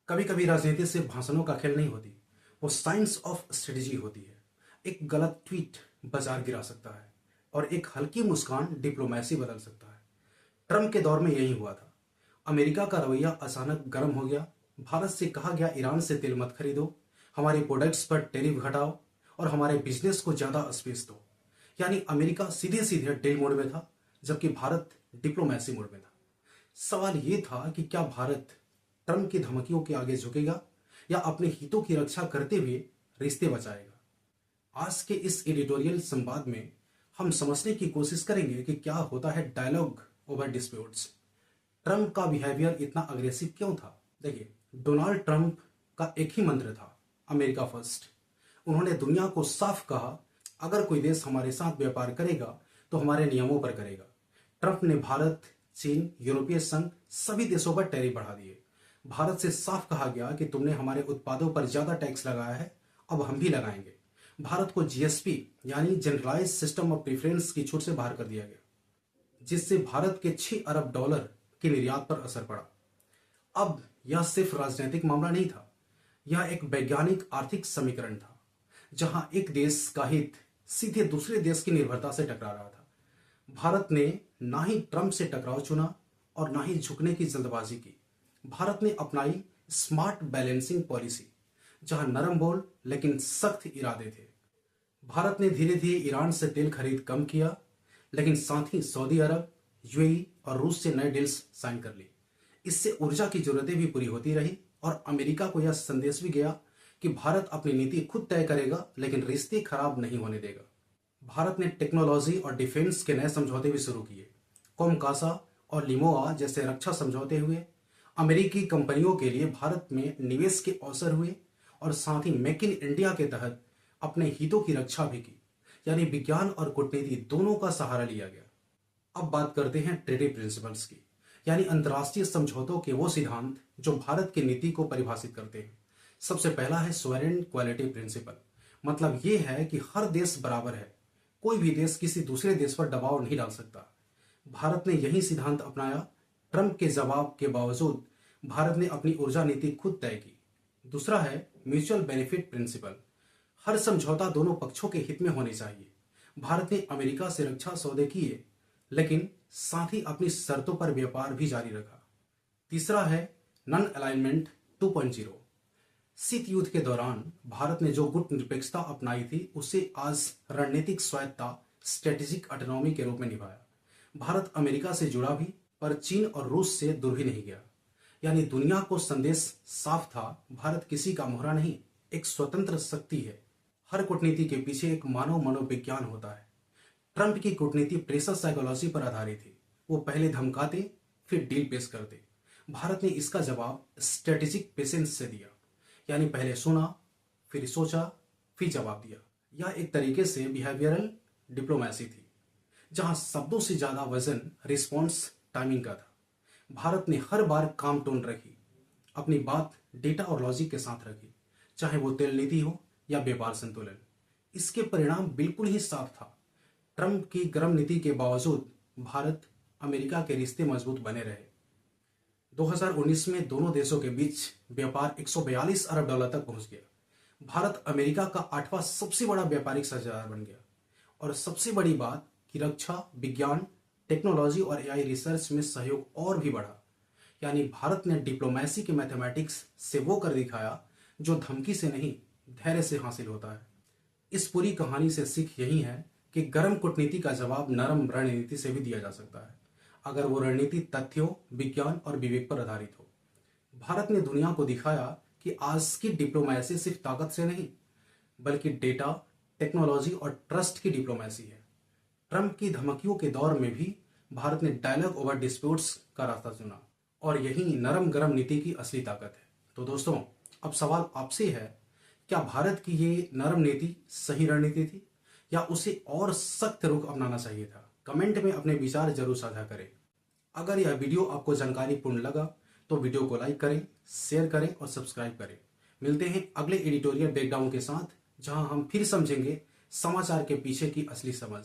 कभी कभी राजनीति सिर्फ भाषणों का खेल नहीं होती, वो साइंस ऑफ स्ट्रेटजी होती है। एक गलत ट्वीट बाजार गिरा सकता है और एक हल्की मुस्कान डिप्लोमेसी बदल सकता है। ट्रंप के दौर में यही हुआ था। अमेरिका का रवैया अचानक गर्म हो गया। भारत से कहा गया ईरान से तेल मत खरीदो, हमारे प्रोडक्ट्स पर टैरिफ घटाओ और हमारे बिजनेस को ज्यादा स्पेस दो। यानी अमेरिका सीधे सीधे डील मोड में था, जबकि भारत डिप्लोमेसी मोड में था। सवाल यह था कि क्या भारत ट्रंप की धमकियों के आगे झुकेगा या अपने हितों की रक्षा करते हुए रिश्ते बचाएगा। आज के इस एडिटोरियल संवाद में हम समझने की कोशिश करेंगे कि क्या होता है डायलॉग ओवर डिस्प्यूट्स। ट्रंप का बिहेवियर इतना अग्रेसिव क्यों था? देखिए, डोनाल्ड ट्रंप का एक ही मंत्र था, अमेरिका फर्स्ट। उन्होंने दुनिया को साफ कहा, अगर कोई देश हमारे साथ व्यापार करेगा तो हमारे नियमों पर करेगा। ट्रंप ने भारत, चीन, यूरोपीय संघ सभी देशों पर टैरिफ बढ़ा दिए। भारत से साफ कहा गया कि तुमने हमारे उत्पादों पर ज्यादा टैक्स लगाया है, अब हम भी लगाएंगे। भारत को जीएसपी यानी जनरलाइज सिस्टम ऑफ प्रेफरेंस की छूट से बाहर कर दिया गया, जिससे भारत के 6 अरब डॉलर के निर्यात पर असर पड़ा। अब यह सिर्फ राजनीतिक मामला नहीं था, यह एक वैज्ञानिक आर्थिक समीकरण था, जहां एक देश का हित सीधे दूसरे देश की निर्भरता से टकरा रहा था। भारत ने ना ही ट्रंप से टकराव चुना और ना ही झुकने की जल्दबाजी की। भारत ने अपनाई स्मार्ट बैलेंसिंग पॉलिसी, जहां नरम बोल लेकिन सख्त इरादे थे। भारत ने धीरे धीरे ईरान से तेल खरीद कम किया, लेकिन साथ ही सऊदी अरब, यूएई और रूस से नए डील्स साइन कर ली। इससे ऊर्जा की जरूरतें भी पूरी होती रही और अमेरिका को यह संदेश भी गया कि भारत अपनी नीति खुद तय करेगा, लेकिन रिश्ते खराब नहीं होने देगा। भारत ने टेक्नोलॉजी और डिफेंस के नए समझौते भी शुरू किए। कोमकासा और लिमोआ जैसे रक्षा समझौते हुए। अमेरिकी कंपनियों के लिए भारत में निवेश के अवसर हुए और साथ ही मेक इन इंडिया के तहत अपने हितों की रक्षा भी की। यानी विज्ञान और कूटनीति दोनों का सहारा लिया गया। अब बात करते हैं ट्रेडी प्रिंसिपल्स की, यानी अंतर्राष्ट्रीय समझौतों के वो सिद्धांत जो भारत की नीति को परिभाषित करते हैं। सबसे पहला है सोवरेन क्वालिटी प्रिंसिपल। मतलब ये है कि हर देश बराबर है, कोई भी देश किसी दूसरे देश पर दबाव नहीं डाल सकता। भारत ने यही सिद्धांत अपनाया। ट्रंप के जवाब के बावजूद भारत ने अपनी ऊर्जा नीति खुद तय की। दूसरा है म्यूचुअल बेनिफिट प्रिंसिपल। हर समझौता दोनों पक्षों के हित में होने चाहिए। भारत ने अमेरिका से रक्षा सौदे किए, लेकिन साथ ही अपनी शर्तों पर व्यापार भी जारी रखा। तीसरा है नॉन अलाइनमेंट 2.0। शीत युद्ध के दौरान भारत ने जो गुट निरपेक्षता अपनाई थी, उसे आज रणनीतिक स्वायत्तता, स्ट्रेटेजिक ऑटोनॉमी के रूप में निभाया। भारत अमेरिका से जुड़ा भी, पर चीन और रूस से दूर भी नहीं गया। यानी दुनिया को संदेश साफ था, भारत किसी का मोहरा नहीं, एक स्वतंत्र शक्ति है। हर कूटनीति के पीछे एक मानव मनोविज्ञान होता है। ट्रंप की कूटनीति प्रेशर साइकोलॉजी पर आधारित थी। वो पहले धमकाते, फिर डील पेश करते। भारत ने इसका जवाब स्ट्रेटेजिक पेशेंस से दिया, यानी पहले सुना, फिर सोचा, फिर जवाब दिया। यह एक तरीके से बिहेवियरल डिप्लोमेसी थी, जहां शब्दों से ज्यादा वजन रिस्पॉन्स टाइमिंग का था। भारत ने हर बार काम टोन रखी, अपनी बात डेटा और लॉजिक के साथ रखी, चाहे वो तेल नीति हो या व्यापार संतुलन। इसके परिणाम बिल्कुल ही साफ था। ट्रंप की गर्म नीति के बावजूद भारत अमेरिका के रिश्ते मजबूत बने रहे। 2019 में दोनों देशों के बीच व्यापार 142 अरब डॉलर तक पहुंच गया। भारत अमेरिका का 8वां सबसे बड़ा व्यापारिक साझेदार बन गया। और सबसे बड़ी बात कि रक्षा, विज्ञान, टेक्नोलॉजी और एआई रिसर्च में सहयोग और भी बढ़ा। यानी भारत ने डिप्लोमेसी के मैथमेटिक्स से वो कर दिखाया जो धमकी से नहीं, धैर्य से हासिल होता है। इस पूरी कहानी से सीख यही है कि गर्म कूटनीति का जवाब नरम रणनीति से भी दिया जा सकता है, अगर वो रणनीति तथ्यों, विज्ञान और विवेक पर आधारित हो। भारत ने दुनिया को दिखाया कि आज की डिप्लोमेसी सिर्फ ताकत से नहीं, बल्कि डेटा, टेक्नोलॉजी और ट्रस्ट की डिप्लोमेसी है। ट्रंप की धमकियों के दौर में भी भारत ने डायलॉग ओवर डिस्प्यूट्स का रास्ता चुना, और यही नरम गरम नीति की असली ताकत है। तो दोस्तों, अब सवाल आपसे है, क्या भारत की ये नरम नीति सही रणनीति थी या उसे और सख्त रुख अपनाना चाहिए था? कमेंट में अपने विचार जरूर साझा करें। अगर यह वीडियो आपको जानकारीपूर्ण लगा तो वीडियो को लाइक करें, शेयर करें और सब्सक्राइब करें। मिलते हैं अगले एडिटोरियल ब्रेकडाउन के साथ, जहां हम फिर समझेंगे समाचार के पीछे की असली समझ।